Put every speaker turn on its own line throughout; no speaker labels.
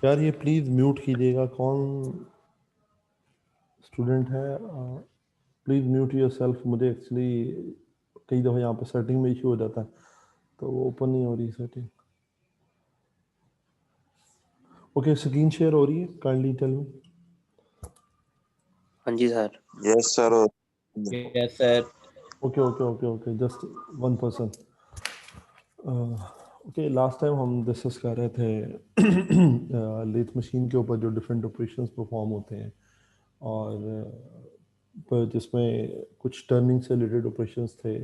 यार ये please mute कीजिएगा, कौन स्टूडेंट है? Please mute your self. मुझे एक्चुअली कई दफ़ा यहाँ पे सेटिंग में इशू हो जाता है, तो वो ओपन नहीं हो रही सेटिंग। ओके, स्क्रीन शेयर हो रही है, काइंडली टेल मी।
हाँ जी sir.
Yes sir.
Yes sir.
Okay okay okay okay, just one person. Okay, last time हम डिस्कस कर रहे थे लेथ मशीन के ऊपर जो डिफरेंट ऑपरेशंस परफॉर्म होते हैं, और पर जिसमें कुछ टर्निंग से रिलेटेड ऑपरेशंस थे,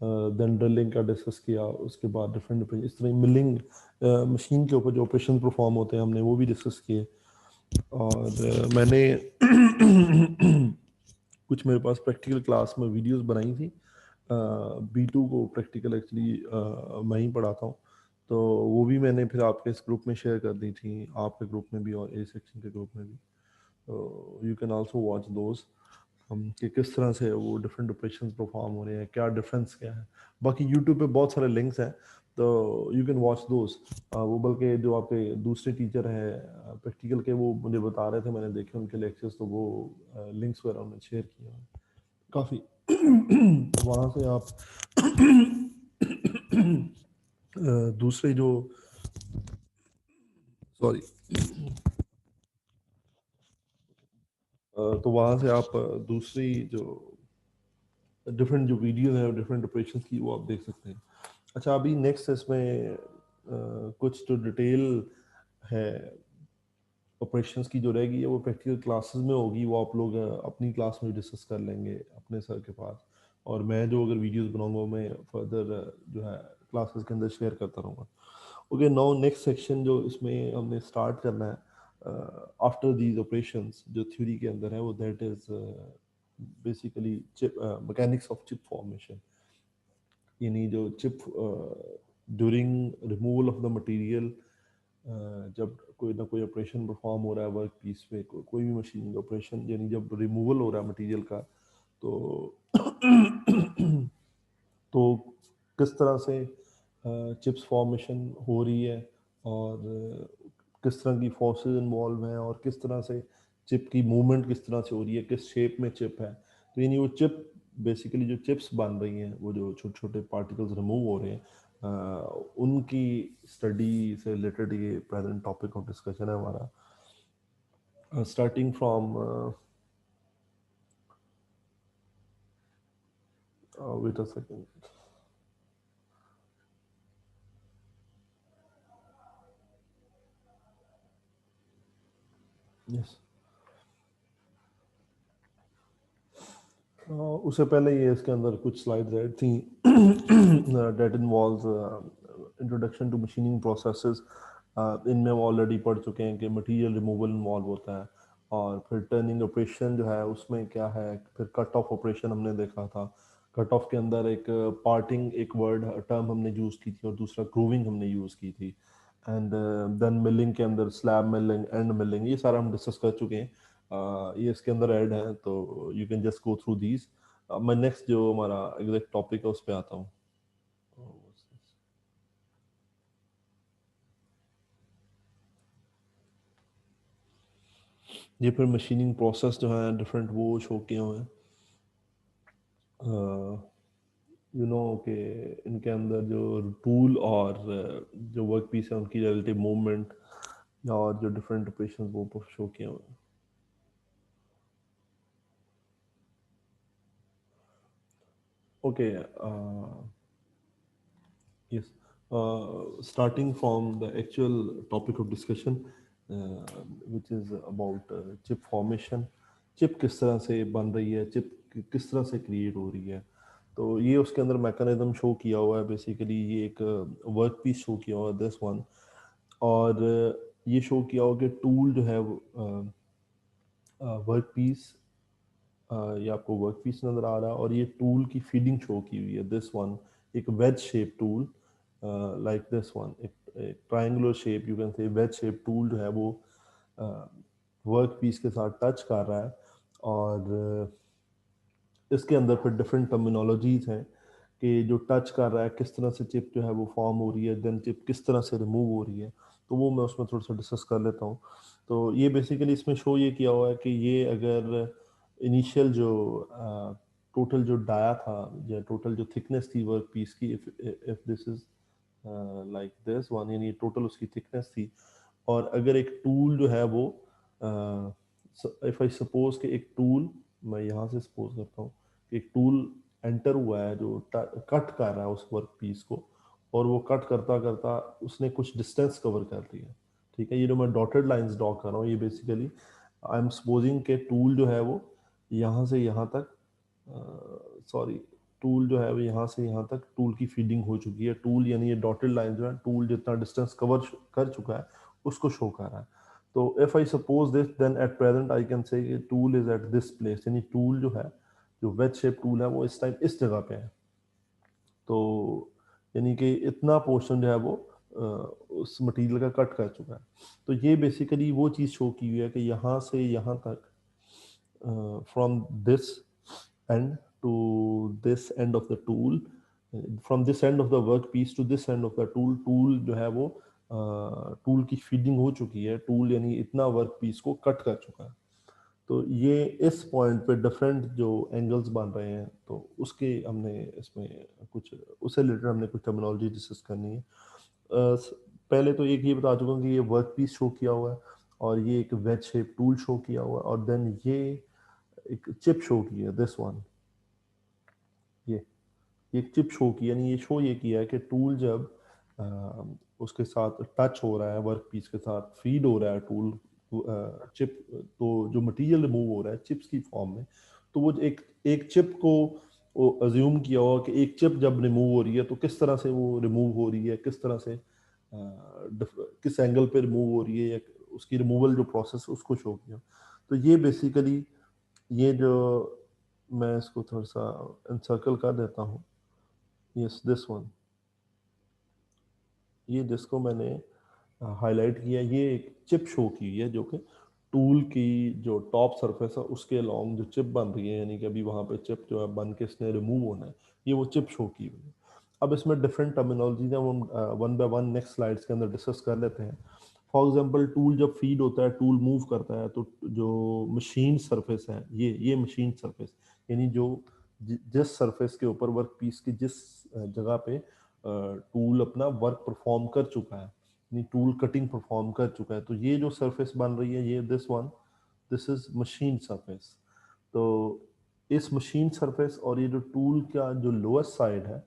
देन ड्रिलिंग का डिस्कस किया, उसके बाद डिफरेंट ऑपरेशन, इस तरह मिलिंग मशीन के ऊपर जो ऑपरेशन परफॉर्म होते हैं हमने वो भी डिस्कस किए। और मैंने कुछ मेरे पास प्रैक्टिकल क्लास में वीडियोस बनाई थी। B2 को प्रैक्टिकल एक्चुअली मैं ही पढ़ाता हूँ, तो वो भी मैंने फिर आपके इस ग्रुप में शेयर कर दी थी, आपके ग्रुप में भी और ए सेक्शन के ग्रुप में भी। तो you can also watch those कि किस तरह से वो डिफरेंट ऑपरेशंस परफॉर्म हो रहे हैं, क्या डिफरेंस क्या है। बाकी यूट्यूब पे बहुत सारे लिंक्स हैं, तो यू कैन वॉच दोज। वो बल्कि जो आपके दूसरे टीचर हैं प्रैक्टिकल के, वो मुझे बता रहे थे, मैंने देखे उनके लेक्चर्स, तो वो लिंक्स वगैरह उन्होंने शेयर किए हैं काफ़ी। वहाँ से आप दूसरे जो, सॉरी, तो वहाँ से आप दूसरी जो डिफरेंट जो वीडियो है डिफरेंट ऑपरेशन की, वो आप देख सकते हैं। अच्छा, अभी नेक्स्ट इसमें कुछ जो डिटेल है ऑपरेशंस की जो रहेगी, वो प्रैक्टिकल क्लासेस में होगी, वो आप लोग अपनी क्लास में डिस्कस कर लेंगे अपने सर के पास। और मैं जो अगर वीडियोस बनाऊंगा मैं फर्दर जो है क्लासेस के अंदर शेयर करता रहूँगा। ओके, नाउ नेक्स्ट सेक्शन जो इसमें हमने स्टार्ट करना है आफ्टर दीज ऑपरेशंस, जो थ्योरी के अंदर है, वो that is basically chip mechanics of chip formation. यानी जो chip during removal of the material, जब कोई ना कोई ऑपरेशन परफॉर्म हो रहा है वर्क पीस पे, कोई भी मशीन ऑपरेशन, यानी जब रिमूवल हो रहा है मटेरियल का, तो तो किस तरह से चिप्स फॉर्मेशन हो रही है, और किस तरह की फोर्सेस इन्वॉल्व हैं, और किस तरह से चिप की मूवमेंट किस तरह से हो रही है, किस शेप में चिप है। तो यानी वो चिप बेसिकली जो चिप्स बन रही हैं, वो जो छोटे छोटे पार्टिकल्स रिमूव हो रहे हैं, उनकी स्टडी से रिलेटेड ये प्रेजेंट टॉपिक ऑफ डिस्कशन है हमारा। Starting from wait a second, yes. उससे पहले ये इसके अंदर कुछ स्लाइड्स ऐड थी that involves introduction to machining processes. इनमें हम ऑलरेडी पढ़ चुके हैं कि मटेरियल रिमूवल इन्वॉल्व होता है, और फिर टर्निंग ऑपरेशन जो है उसमें क्या है, फिर कट ऑफ ऑपरेशन हमने देखा था। कट ऑफ के अंदर एक पार्टिंग एक वर्ड टर्म हमने यूज़ की थी, और दूसरा ग्रूविंग हमने यूज़ की थी। एंड देन मिलिंग के अंदर स्लैब मिलिंग, एंड मिलिंग, ये सारा हम डिस्कस कर चुके हैं। ये इसके अंदर ऐड है, तो you can just go through these. मैं नेक्स्ट जो हमारा एग्जैक्ट टॉपिक है उस पर आता हूँ। ये फिर मशीनिंग प्रोसेस जो है डिफरेंट वो शो किए हुए हैं। यू नो कि इनके अंदर जो टूल और जो वर्क पीस है उनकी रिलेटिव मूवमेंट, और जो डिफरेंट ऑपरेशंस वो शो किए हुए हैं। Okay, yes, starting from the actual topic of discussion, which is about chip formation। Chip किस तरह से बन रही है, चिप किस तरह से क्रिएट हो रही है, तो ये उसके अंदर मैकेनिज्म शो किया हुआ है। बेसिकली ये एक वर्क पीस शो किया हुआ है, दिस वन। और ये शो किया हुआ कि टूल जो है वर्क पीस, ये आपको वर्क पीस नज़र आ रहा है, और ये टूल की फीडिंग शो की हुई है, दिस वन। एक wedge shape tool, like this one, एक triangular shape, you can say wedge shape tool जो है वो वर्क पीस के साथ टच कर रहा है। और इसके अंदर फिर डिफरेंट टर्मिनोलॉजीज हैं कि जो टच कर रहा है किस तरह से चिप जो है वो फॉर्म हो रही है, देन चिप किस तरह से रिमूव हो रही है। तो वो मैं उसमें थोड़ा सा डिस्कस कर लेता हूँ। तो ये बेसिकली इसमें शो ये किया हुआ है कि ये अगर इनिशियल जो टोटल जो डाया था या टोटल जो थिकनेस थी वर्क पीस की, if this is like this one, यानी टोटल उसकी थिकनेस थी, और अगर एक टूल जो है वो इफ आई सपोज कि एक टूल, मैं यहाँ से सपोज करता हूँ कि एक टूल एंटर हुआ है जो कट कर रहा है उस वर्क पीस को, और वो कट करता करता उसने कुछ डिस्टेंस कवर कर लिया, ठीक है। ये जो मैं डॉटेड लाइंस ड्रॉ कर रहा हूँ, ये बेसिकली आई एम सपोजिंग के टूल जो है वो यहाँ से यहाँ तक, सॉरी, टूल जो है वो यहाँ से यहाँ तक टूल की फीडिंग हो चुकी है। टूल यानी ये डॉटेड लाइन जो है, टूल जितना डिस्टेंस कवर कर चुका है उसको शो कर रहा है। तो if I suppose this, then at present I can say tool is at this place, यानी टूल जो है, जो वेज शेप टूल है, वो इस टाइम इस जगह पे है। तो यानी कि इतना पोर्शन जो है वो उस मटेरियल का कट कर चुका है। तो ये बेसिकली वो चीज़ शो की हुई है कि यहाँ से यहाँ तक, from this end to this end of the tool, from this end of the work piece to this end of the tool, tool जो है वो टूल की फीडिंग हो चुकी है। टूल यानी इतना वर्क पीस को कट कर चुका है। तो ये इस पॉइंट पे डिफरेंट जो एंगल्स बन रहे हैं, तो उसके हमने इसमें कुछ, उससे रिलेटेड हमने कुछ टर्मिनोलॉजी डिस्कस करनी है। पहले तो एक ये बता चुका हूँ कि ये वर्क पीस शो किया हुआ है, और ये एक वेज शेप टूल शो किया हुआ है, और देन ये एक चिप शो की है, दिस वन, ये एक चिप शो की, यानी ये शो ये किया है कि टूल जब उसके साथ टच हो रहा है, वर्क पीस के साथ फीड हो रहा है टूल, चिप, तो जो मटेरियल रिमूव हो रहा है चिप्स की फॉर्म में, तो वो एक एक चिप को अज्यूम किया हुआ कि एक चिप जब रिमूव हो रही है तो किस तरह से वो रिमूव हो रही है, किस तरह से किस एंगल पे रिमूव हो रही है, या उसकी रिमूवल जो प्रोसेस उसको शो किया। तो ये बेसिकली, ये जो, मैं इसको थोड़ा सा एनसर्कल कर देता हूँ, यस दिस वन, ये जिसको मैंने हाईलाइट किया, ये एक चिप शो की है जो कि टूल की जो टॉप सरफेस है उसके अलोंग जो चिप बन रही है, यानी कि अभी वहाँ पे चिप जो है बन के इसने रिमूव होना है, ये वो चिप शो की हुई है। अब इसमें डिफरेंट टर्मिनोलॉजी है, हम one by one next slides के अंदर डिस्कस कर लेते हैं। फॉर एग्जांपल, टूल जब फीड होता है, टूल मूव करता है, तो जो मशीन सरफेस है, ये मशीन सरफेस, यानी जो जिस सरफेस के ऊपर वर्क पीस की जिस जगह पे टूल अपना वर्क परफॉर्म कर चुका है, यानी टूल कटिंग परफॉर्म कर चुका है, तो ये जो सरफेस बन रही है, ये this one, this is machine surface. तो इस मशीन सरफेस और ये जो टूल का जो लोएस्ट साइड है,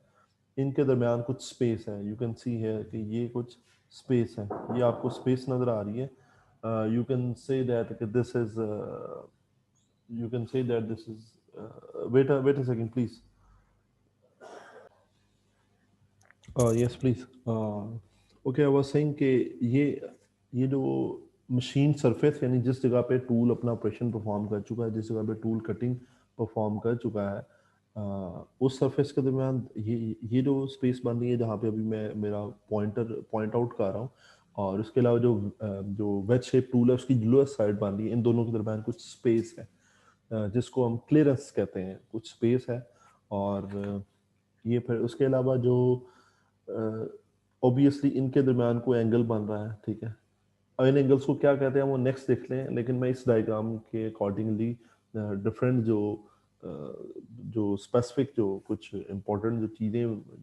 इनके दरमियान कुछ स्पेस है। यू कैन सी है कि ये कुछ स्पेस है, ये आपको स्पेस नजर आ रही है। You can say that this is, you can say that this is, wait a second please, yes please, okay, I was saying कि ये जो मशीन सरफेस, यानी जिस जगह पे टूल अपना ऑपरेशन परफॉर्म कर चुका है, जिस जगह पे टूल कटिंग परफॉर्म कर चुका है, उस सरफेस के दरमियान ये जो स्पेस बन रही है, जहाँ पे अभी मैं मेरा पॉइंट आउट कर रहा हूँ, और उसके अलावा जो वेज शेप टूल है उसकी लोएस्ट साइड बन रही है, इन दोनों के दरमियान कुछ स्पेस है, जिसको हम क्लियरेंस कहते हैं, कुछ स्पेस है। और ये फिर उसके अलावा जो ऑब्वियसली इनके दरमियान कोई एंगल बन रहा है, ठीक है। अब इन एंगल्स को क्या कहते हैं वो नेक्स्ट देख लें, लेकिन मैं इस डायग्राम के अकॉर्डिंगली डिफरेंट जो स्पेसिफिक जो कुछ इंपॉर्टेंट जो चीज़ें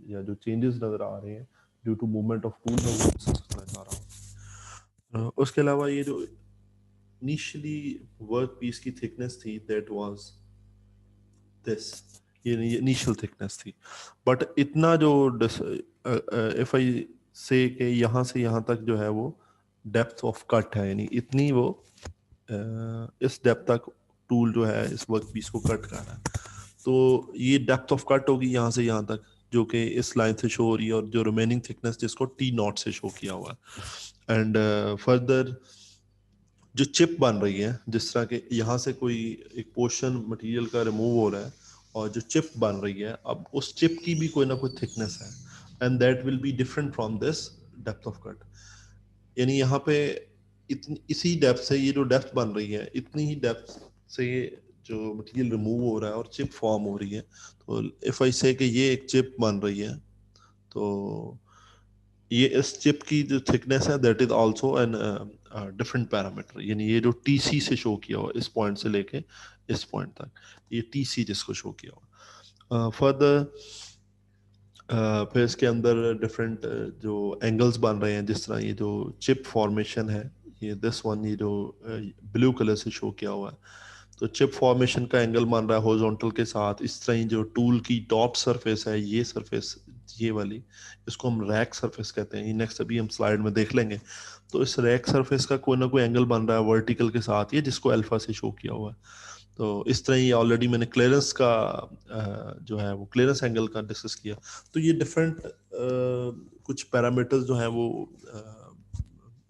या जो चेंजेस नज़र आ रहे हैं due to movement of tool, मैं वो डिस्कस करना चाह रहा हूँ। उसके अलावा ये जो इनिशियली वर्क पीस की थिकनेस थी, दैट वाज दिस, ये इनिशियल थिकनेस थी, बट इतना जो इफ आई से कि यहाँ से यहाँ तक जो है वो डेप्थ ऑफ कट है, यानी इतनी वो इस डेप्थ तक टूल जो है इस वर्क पीस को कट कर रहा है। तो ये डेप्थ ऑफ कट होगी यहाँ से यहाँ तक, जो कि इस लाइन से शो हो रही है, और जो रिमेनिंग थिकनेस जिसको टी नॉट से शो किया हुआ है। एंड फर्दर जो चिप बन रही है, जिस तरह के यहाँ से कोई एक पोर्शन मटेरियल का रिमूव हो रहा है, और जो चिप बन रही है, अब उस चिप की भी कोई ना कोई थिकनेस है, and that will be different from this depth of cut. यानी यहाँ पे इसी डेप्थ से ये जो डेप्थ बन रही है, इतनी ही डेप्थ से जो मटेरियल रिमूव हो रहा है और चिप फॉर्म हो रही है। तो इफ आई से कि ये एक चिप बन रही है, तो ये इस चिप की जो थिकनेस है that is also an different parameter, यानी ये जो टीसी से शो किया हुआ इस पॉइंट से लेके इस पॉइंट तक, ये टीसी जिसको शो किया हुआ। फर्दर फिर इसके अंदर डिफरेंट जो एंगल्स बन रहे हैं, जिस तरह ये जो चिप फॉर्मेशन है, ये दिस वन, ये जो ब्लू कलर से शो किया हुआ है, तो चिप फॉर्मेशन का एंगल बन रहा है हॉरिजॉन्टल के साथ। इस तरह ही जो टूल की टॉप सरफेस है, ये सरफेस, ये वाली, इसको हम रैक सरफेस कहते हैं। ये नेक्स्ट अभी हम स्लाइड में देख लेंगे। तो इस रैक सरफेस का कोई ना कोई एंगल बन रहा है वर्टिकल के साथ, ये जिसको अल्फा से शो किया हुआ है। तो इस तरह ही ऑलरेडी मैंने क्लियरेंस का जो है वो क्लियरेंस एंगल का डिस्कस किया। तो ये डिफरेंट कुछ पैरामीटर्स जो हैं वो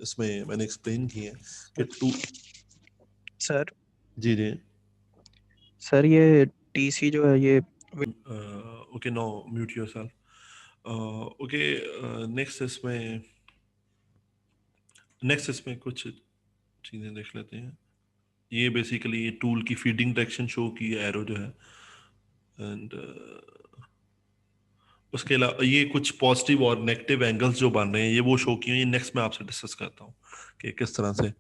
इसमें मैंने एक्सप्लेन किए हैं कि two.
Sir
ji ji
sir ये टीसी जो है ये
okay, no mute yourself. Okay, next इसमें कुछ चीज़ें देख लेते हैं। ये बेसिकली ये टूल की फीडिंग डायरेक्शन शो की है, एरो जो है, एंड उसके अलावा ये कुछ पॉजिटिव और नेगेटिव एंगल्स जो बन रहे हैं, ये वो शो किए हैं। ये नेक्स्ट मैं आपसे डिस्कस करता हूँ कि किस तरह से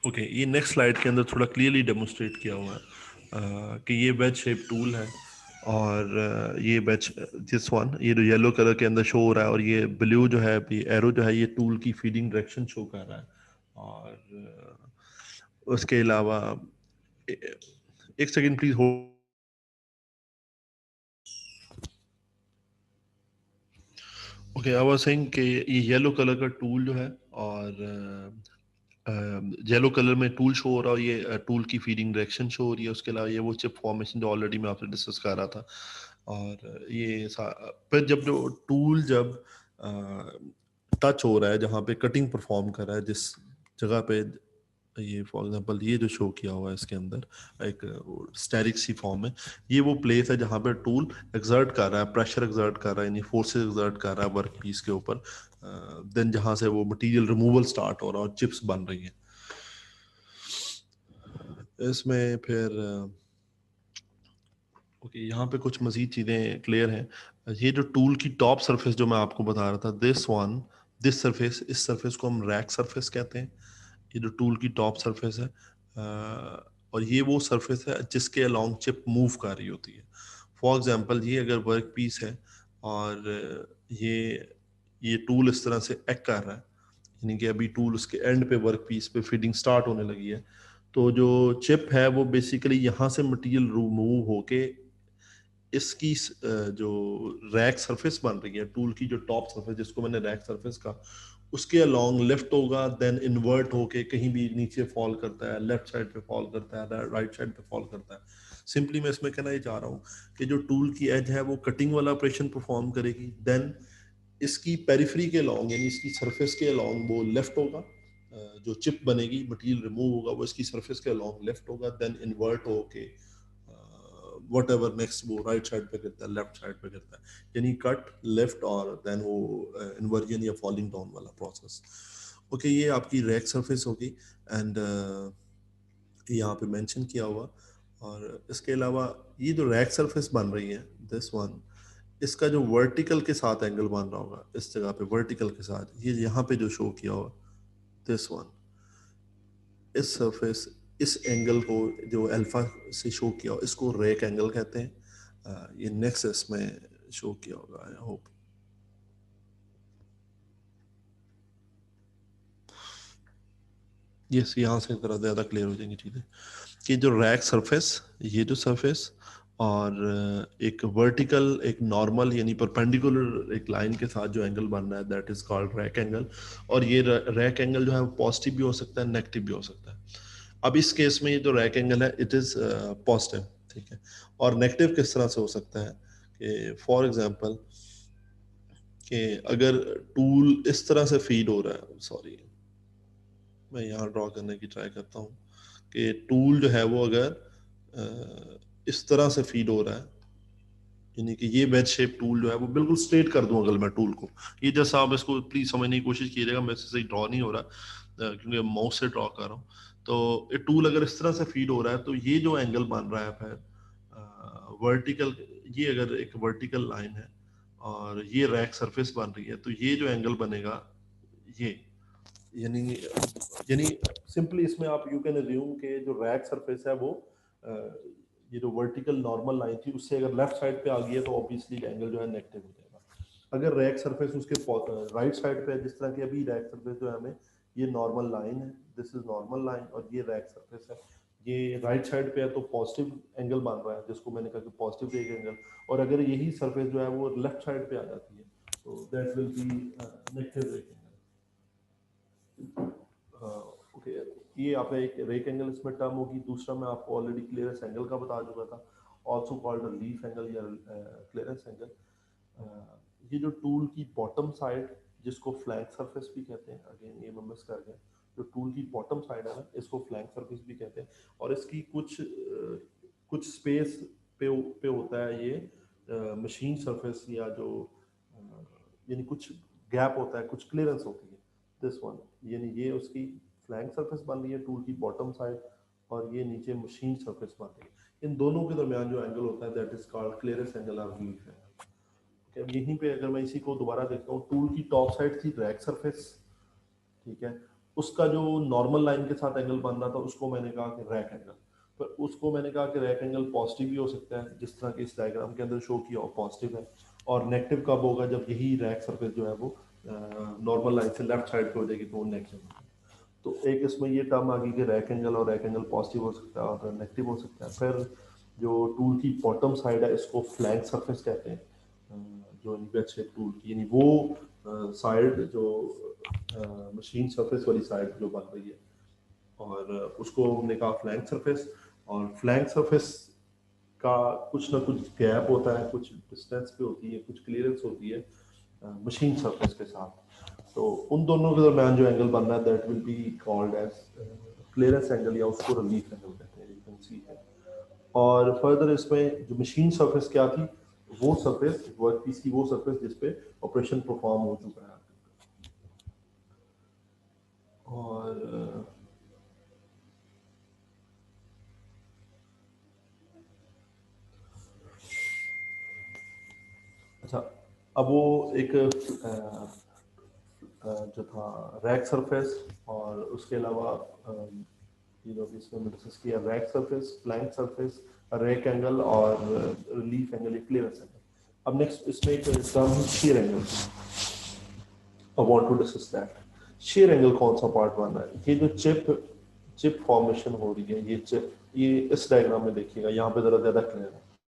ओके, ये नेक्स्ट स्लाइड के अंदर थोड़ा क्लियरली डेमोन्स्ट्रेट किया हुआ है कि ये वेज शेप टूल है, और ये वेज दिस वन, ये जो येलो कलर के अंदर शो हो रहा है, और ये ब्लू जो है अभी एरो जो है, ये टूल की फीडिंग डायरेक्शन शो कर रहा है। और उसके अलावा एक सेकंड प्लीज हो। ओके, आई वाज सेइंग कि ये येलो कलर का टूल जो है, और येलो कलर में टूल शो हो रहा है, और ये टूल की फीडिंग डायरेक्शन शो हो रही है। उसके अलावा ये वो चिप फॉर्मेशन जो ऑलरेडी मैं आपसे डिस्कस कर रहा था। और ये फिर जब जो टूल जब टच हो रहा है, जहाँ पे कटिंग परफॉर्म कर रहा है, जिस जगह पे, ये फॉर एग्जांपल ये जो शो किया हुआ है इसके अंदर एक स्टेरिक सी फॉर्म है, ये वो प्लेस है जहाँ पे टूल एक्सर्ट कर रहा है, प्रेशर एक्सर्ट कर रहा है, यानी फोर्सेस एक्सर्ट कर रहा है वर्क पीस के ऊपर। देन जहाँ से वो मटेरियल रिमूवल स्टार्ट हो रहा है और चिप्स बन रही हैं इसमें। फिर ओके, यहाँ पे कुछ मजीद चीज़ें क्लियर हैं। ये जो टूल की टॉप सरफेस जो मैं आपको बता रहा था, दिस सरफेस, इस सरफेस को हम रैक सरफेस कहते हैं। ये जो टूल की टॉप सरफेस है, और ये वो सरफेस है जिसके अलोंग चिप मूव कर रही होती है। फॉर एग्जांपल, ये अगर वर्क पीस है, और ये टूल इस तरह से एक्ट कर रहा है, यानी कि अभी टूल उसके एंड पे वर्क पीस पे फीडिंग स्टार्ट होने लगी है, तो जो चिप है वो बेसिकली यहाँ से मटेरियल रिमूव होके इसकी जो रैक सरफेस बन रही है, टूल की जो टॉप सरफेस जिसको मैंने रैक सरफेस का, उसके अलोंग लेफ्ट होगा, देन इन्वर्ट होके कहीं भी नीचे फॉल करता है, लेफ्ट साइड पे फॉल करता है, राइट साइड पे फॉल करता है। सिंपली मैं इसमें कहना ही चाह रहा हूँ कि जो टूल की एज है वो कटिंग वाला ऑपरेशन परफॉर्म करेगी, देन इसकी पेरिफेरी के अलोंग, यानी इसकी सरफेस के अलोंग वो लेफ्ट होगा, जो चिप बनेगी, मटेरियल रिमूव होगा, वो इसकी सरफेस के अलोंग लेफ्ट होगा, देन इन्वर्ट होके वट एवर नेक्स्ट वो राइट साइड पे करता है, लेफ्ट साइड पे करता है, यानी कट लेफ्ट और देन वो इन्वर्जन या फॉलिंग डाउन वाला प्रोसेस। ओके, ये आपकी रैक सरफेस होगी, एंड यहाँ पे मेंशन किया हुआ। और इसके अलावा ये जो रैक सरफेस बन रही है, दिस वन, इसका जो वर्टिकल के साथ एंगल बन रहा होगा इस जगह पे, वर्टिकल के साथ, ये यहाँ पे जो शो किया हुआ दिस वन, इस सरफेस, इस एंगल को जो अल्फा से शो किया हो, इसको रैक एंगल कहते हैं। ये नेक्स्ट इसमें शो किया होगा, आई होप। यस, यहाँ से जरा ज़्यादा क्लियर हो जाएंगी चीज़ें कि जो रैक सरफेस, ये जो सरफेस, और एक वर्टिकल, एक नॉर्मल यानी परपेंडिकुलर एक लाइन के साथ जो एंगल बन रहा है, that is called rack angle. और ये रैक एंगल जो है वो पॉजिटिव भी हो सकता है, नेगेटिव भी हो सकता है। अब इस केस में ये जो रैक एंगल है इट इज पॉजिटिव, ठीक है। और नेगेटिव किस तरह से हो सकता है कि फॉर एग्जांपल कि अगर टूल इस तरह से फीड हो रहा है, सॉरी मैं यहाँ ड्रॉ करने की ट्राई करता हूँ कि टूल जो है वो अगर इस तरह से फीड हो रहा है, यानी कि ये वेज शेप टूल जो है वो बिल्कुल स्ट्रेट कर दूं अगर मैं टूल को, ये जैसा आप इसको प्लीज समझने की कोशिश कीजिएगा, मैं इससे सही ड्रॉ नहीं हो रहा क्योंकि माउस से ड्रॉ कर रहा हूँ। तो ये टूल अगर इस तरह से फीड हो रहा है तो ये जो एंगल बन रहा है फिर वर्टिकल, ये अगर एक वर्टिकल लाइन है और ये रैक सरफेस बन रही है तो ये जो एंगल बनेगा ये, यानी यानी सिंपली इसमें आप यू कैन अज्यूम के जो रैक सरफेस है वो ये जो वर्टिकल नॉर्मल लाइन थी उससे अगर लेफ्ट साइड पे आ गई है तो ऑब्वियसली एंगल जो है नेगेटिव हो जाएगा। अगर रैक सरफेस उसके राइट साइड पे है, जिस तरह की अभी रैक सरफेस जो है हमें ये नॉर्मल लाइन है, दिस इज नॉर्मल लाइन और ये रैक सरफेस है, ये राइट साइड पे है तो पॉजिटिव एंगल बन रहा है जिसको मैंने कहा कि पॉजिटिव रेक एंगल, और अगर यही सरफेस जो है वो लेफ्ट साइड पे आ जाती है तो that will be negative rake angle. Okay, ये आपका एक रेक एंगल इसमें टर्म होगी। दूसरा मैं आपको ऑलरेडी क्लियरेंस एंगल का बता चुका था, ऑल्सो कॉल्ड लीफ एंगल या क्लियरेंस एंगल। ये जो टूल की बॉटम साइड जिसको फ्लैंक सरफेस भी कहते हैं, अगेन ये मैं मिस कर गया, जो टूल की बॉटम साइड है ना इसको फ्लैंक सरफेस भी कहते हैं, और इसकी कुछ स्पेस पे होता है ये मशीन सरफेस या जो यानी कुछ गैप होता है, कुछ क्लियरेंस होती है, दिस वन, यानी ये उसकी फ्लैंक सरफेस बन रही है टूल की बॉटम साइड और ये नीचे मशीन सरफेस बन रही है। इन दोनों के दरमियान जो एंगल होता है that is called clearance angle और लीफ एंगल। अब यहीं पे अगर मैं इसी को दोबारा देखता हूँ, टूल की टॉप साइड थी रैक सरफेस, ठीक है, उसका जो नॉर्मल लाइन के साथ एंगल बन रहा था उसको मैंने कहा कि रैक एंगल, पर उसको मैंने कहा कि रैक एंगल पॉजिटिव भी हो सकता है जिस तरह के इस डायग्राम के अंदर शो किया, और पॉजिटिव है, और नेगेटिव कब होगा जब यही रैक सरफेस जो है वो नॉर्मल लाइन से लेफ्ट साइड पे हो जाएगी तो वो नेगेटिव होगा। तो एक इसमें ये टर्म आ गई कि रैक एंगल, और रैक एंगल पॉजिटिव हो सकता है और नेगेटिव हो सकता है। फिर जो टूल की बॉटम साइड है इसको फ्लैंक सरफेस कहते हैं, जो वेज शेप टूल की, यानी वो साइड जो मशीन सरफेस वाली साइड जो बन रही है, और उसको हमने कहा फ्लैंक सरफेस। और फ्लैंक सरफेस का कुछ ना कुछ गैप होता है, कुछ डिस्टेंस पे होती है, कुछ क्लियरेंस होती है मशीन सरफेस के साथ, तो उन दोनों के दरमियान जो एंगल बनना है that will be called as clearance angle या उसको रिलीफ एंगल कहते हैं, यू कैन सी है। और फर्दर इसमें जो मशीन सरफेस क्या थी, वो सरफेस वर्क पीस की वो सरफेस जिस पे ऑपरेशन परफॉर्म हो चुका है। और अच्छा, अब वो एक जो था रैक सरफेस और उसके अलावा इसमें डिस्कस किया rake surface, flank surface, rake angle और रिलीफ एंगल, क्लियरेंस एंगल। अब नेक्स्ट इसमें एक टर्म है shear angle, I want to discuss that. shear angle कौन सा पार्ट बन रहा है, ये जो चिप फॉर्मेशन हो रही है, ये चिप, ये इस डायग्राम में देखिएगा, यहाँ पे जरा ज्यादा क्लियर है,